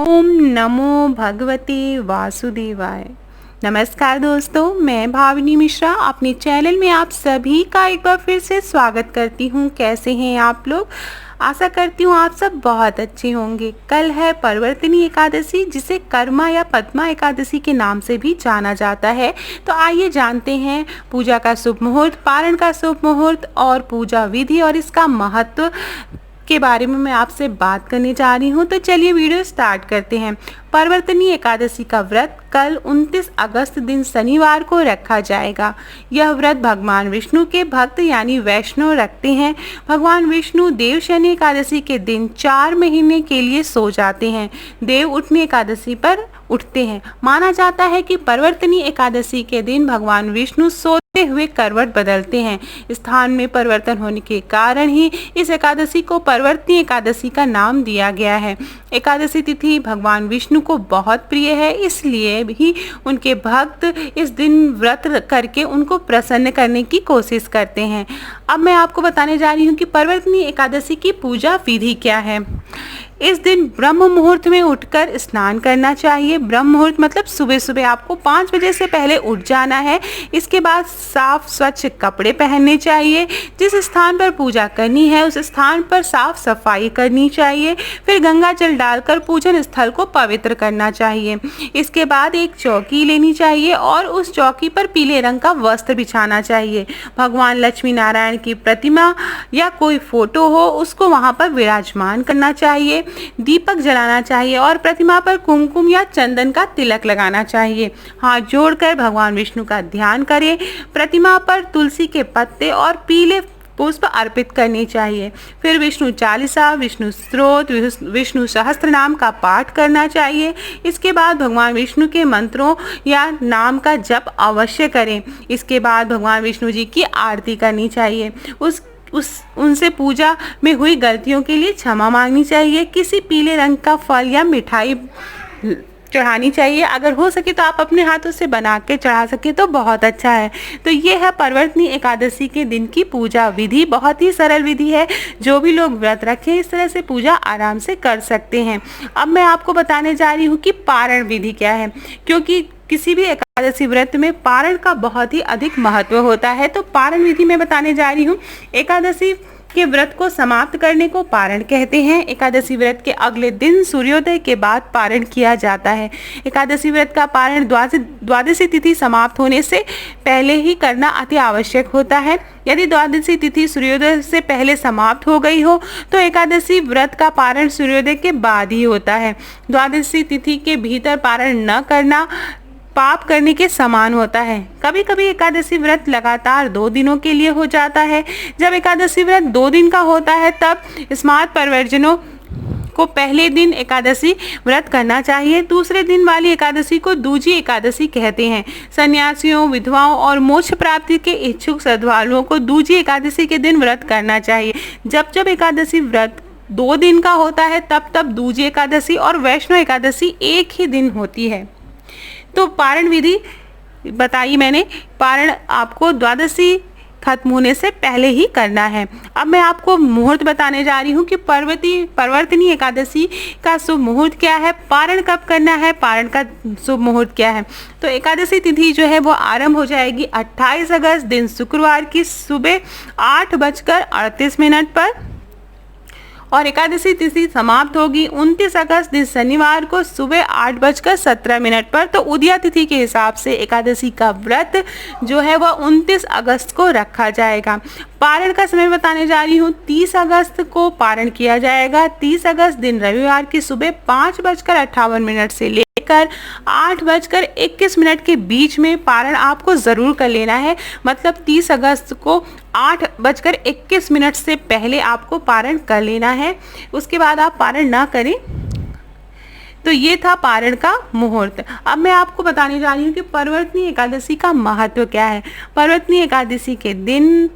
ओम नमो भगवते वासुदेवाय। नमस्कार दोस्तों, मैं भावनी मिश्रा अपने चैनल में आप सभी का एक बार फिर से स्वागत करती हूँ। कैसे हैं आप लोग? आशा करती हूँ आप सब बहुत अच्छे होंगे। कल है परवर्तिनी एकादशी, जिसे कर्मा या पद्मा एकादशी के नाम से भी जाना जाता है। तो आइए जानते हैं पूजा का शुभ मुहूर्त, पारण का शुभ मुहूर्त और पूजा विधि और इसका महत्व के बारे में मैं आपसे बात करने जा रही हूँ। तो चलिए वीडियो स्टार्ट करते हैं। परवर्तिनी एकादशी का व्रत कल 29 अगस्त दिन शनिवार को रखा जाएगा। यह व्रत भगवान विष्णु के भक्त यानी वैष्णव रखते हैं। भगवान विष्णु देवशयनी एकादशी के दिन 4 महीने के लिए सो जाते हैं। देव उठनी एकादशी पर उठते हैं। माना जाता है कि परवर्तिनी एकादशी के दिन भगवान विष्णु सोते हुए करवट बदलते हैं। स्थान में परिवर्तन होने के कारण ही इस एकादशी को परवर्तिनी एकादशी का नाम दिया गया है। एकादशी तिथि भगवान विष्णु को बहुत प्रिय है, इसलिए भी उनके भक्त इस दिन व्रत करके उनको प्रसन्न करने की कोशिश करते हैं। अब मैं आपको बताने जा रही हूँ कि परवर्तिनी एकादशी की पूजा विधि क्या है। इस दिन ब्रह्म मुहूर्त में उठकर स्नान करना चाहिए। ब्रह्म मुहूर्त मतलब सुबह सुबह आपको 5 बजे से पहले उठ जाना है। इसके बाद साफ स्वच्छ कपड़े पहनने चाहिए। जिस स्थान पर पूजा करनी है उस स्थान पर साफ सफाई करनी चाहिए। फिर गंगा जल डालकर पूजन स्थल को पवित्र करना चाहिए। इसके बाद एक चौकी लेनी चाहिए और उस चौकी पर पीले रंग का वस्त्र बिछाना चाहिए। भगवान लक्ष्मी नारायण की प्रतिमा या कोई फोटो हो उसको वहां पर विराजमान करना चाहिए। दीपक जलाना चाहिए और प्रतिमा पर कुमकुम या चंदन का तिलक लगाना चाहिए। हाथ जोड़कर भगवान विष्णु का ध्यान करें। प्रतिमा पर तुलसी के पत्ते और पीले पुष्प अर्पित करने चाहिए। फिर विष्णु चालीसा, विष्णु स्तोत्र, विष्णु सहस्त्र नाम का पाठ करना चाहिए। इसके बाद भगवान विष्णु के मंत्रों या नाम का जप अवश्य करें। इसके बाद भगवान विष्णु जी की आरती करनी चाहिए। उनसे पूजा में हुई गलतियों के लिए क्षमा मांगनी चाहिए। किसी पीले रंग का फल या मिठाई चढ़ानी चाहिए। अगर हो सके तो आप अपने हाथों से बना के चढ़ा सके तो बहुत अच्छा है। तो ये है परवर्तिनी एकादशी के दिन की पूजा विधि। बहुत ही सरल विधि है। जो भी लोग व्रत रखें इस तरह से पूजा आराम से कर सकते हैं। अब मैं आपको बताने जा रही हूँ कि पारण विधि क्या है, क्योंकि किसी भी एकादशी व्रत में पारण का बहुत ही अधिक महत्व होता है। तो पारण विधि मैं बताने जा रही हूँ। एकादशी के व्रत को समाप्त करने को पारण कहते हैं। एकादशी व्रत के अगले दिन सूर्योदय के बाद पारण किया जाता है। एकादशी व्रत का पारण द्वादशी तिथि समाप्त होने से पहले ही करना अति आवश्यक होता है। यदि द्वादशी तिथि सूर्योदय से पहले समाप्त हो गई हो तो एकादशी व्रत का पारण सूर्योदय के बाद ही होता है। द्वादशी तिथि के भीतर पारण न करना पाप करने के समान होता है। कभी कभी एकादशी व्रत लगातार 2 दिनों के लिए हो जाता है। जब एकादशी व्रत 2 दिन का होता है तब स्मार्त परवर्जनों को पहले दिन एकादशी व्रत करना चाहिए। दूसरे दिन वाली एकादशी को दूजी एकादशी कहते हैं। सन्यासियों, विधवाओं और मोक्ष प्राप्ति के इच्छुक श्रद्धालुओं को दूजी एकादशी के दिन व्रत करना चाहिए। जब जब एकादशी व्रत 2 दिन का होता है तब दूजी एकादशी और वैष्णव एकादशी एक ही दिन होती है। तो पारण विधि बताई मैंने। पारण आपको द्वादशी खत्म होने से पहले ही करना है। अब मैं आपको मुहूर्त बताने जा रही हूँ कि परवर्तिनी एकादशी का शुभ मुहूर्त क्या है, पारण कब करना है, पारण का शुभ मुहूर्त क्या है। तो एकादशी तिथि जो है वो आरंभ हो जाएगी 28 अगस्त दिन शुक्रवार की सुबह 8:38 पर और एकादशी तिथि समाप्त होगी 29 अगस्त दिन शनिवार को सुबह 8:17 पर। तो उदया तिथि के हिसाब से एकादशी का व्रत जो है वह 29 अगस्त को रखा जाएगा। पारण का समय बताने जा रही हूँ। 30 अगस्त को पारण किया जाएगा। 30 अगस्त दिन रविवार की सुबह 5:58 से लेकर 8:21 के बीच में पारण आपको ज़रूर कर लेना है। मतलब 30 अगस्त को 8:21 से पहले आपको पारण कर लेना है। उसके बाद आप पारण ना करें। तो ये था पारण का मुहूर्त। अब मैं आपको बताने जा रही हूँ कि परवर्तिनी एकादशी का महत्व क्या है। परवर्तिनी एकादशी के दिन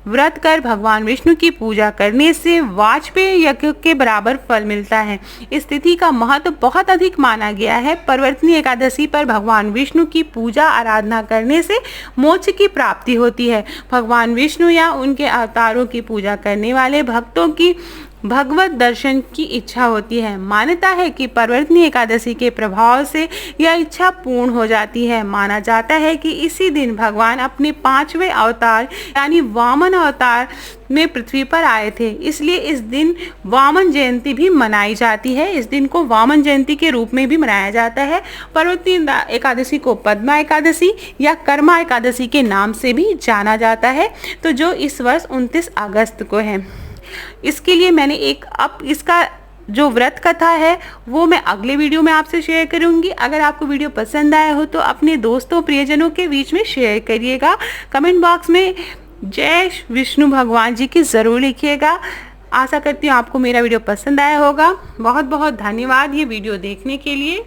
व्रत कर भगवान विष्णु की पूजा करने से वाजपेय यज्ञ के बराबर फल मिलता है। इस तिथि का महत्व बहुत अधिक माना गया है। परवर्तिनी एकादशी पर भगवान विष्णु की पूजा आराधना करने से मोक्ष की प्राप्ति होती है। भगवान विष्णु या उनके अवतारों की पूजा करने वाले भक्तों की भगवत दर्शन की इच्छा होती है। मान्यता है कि परिवर्तनी एकादशी के प्रभाव से यह इच्छा पूर्ण हो जाती है। माना जाता है कि इसी दिन भगवान अपने 5वें अवतार यानी वामन अवतार में पृथ्वी पर आए थे, इसलिए इस दिन वामन जयंती भी मनाई जाती है। इस दिन को वामन जयंती के रूप में भी मनाया जाता है। परिवर्तनी एकादशी को पद्मा एकादशी या कर्मा एकादशी के नाम से भी जाना जाता है, तो जो इस वर्ष 29 अगस्त को है। इसके लिए मैंने इसका जो व्रत कथा है वो मैं अगले वीडियो में आपसे शेयर करूंगी। अगर आपको वीडियो पसंद आया हो तो अपने दोस्तों प्रियजनों के बीच में शेयर करिएगा। कमेंट बॉक्स में जय विष्णु भगवान जी की ज़रूर लिखिएगा। आशा करती हूँ आपको मेरा वीडियो पसंद आया होगा। बहुत बहुत धन्यवाद ये वीडियो देखने के लिए।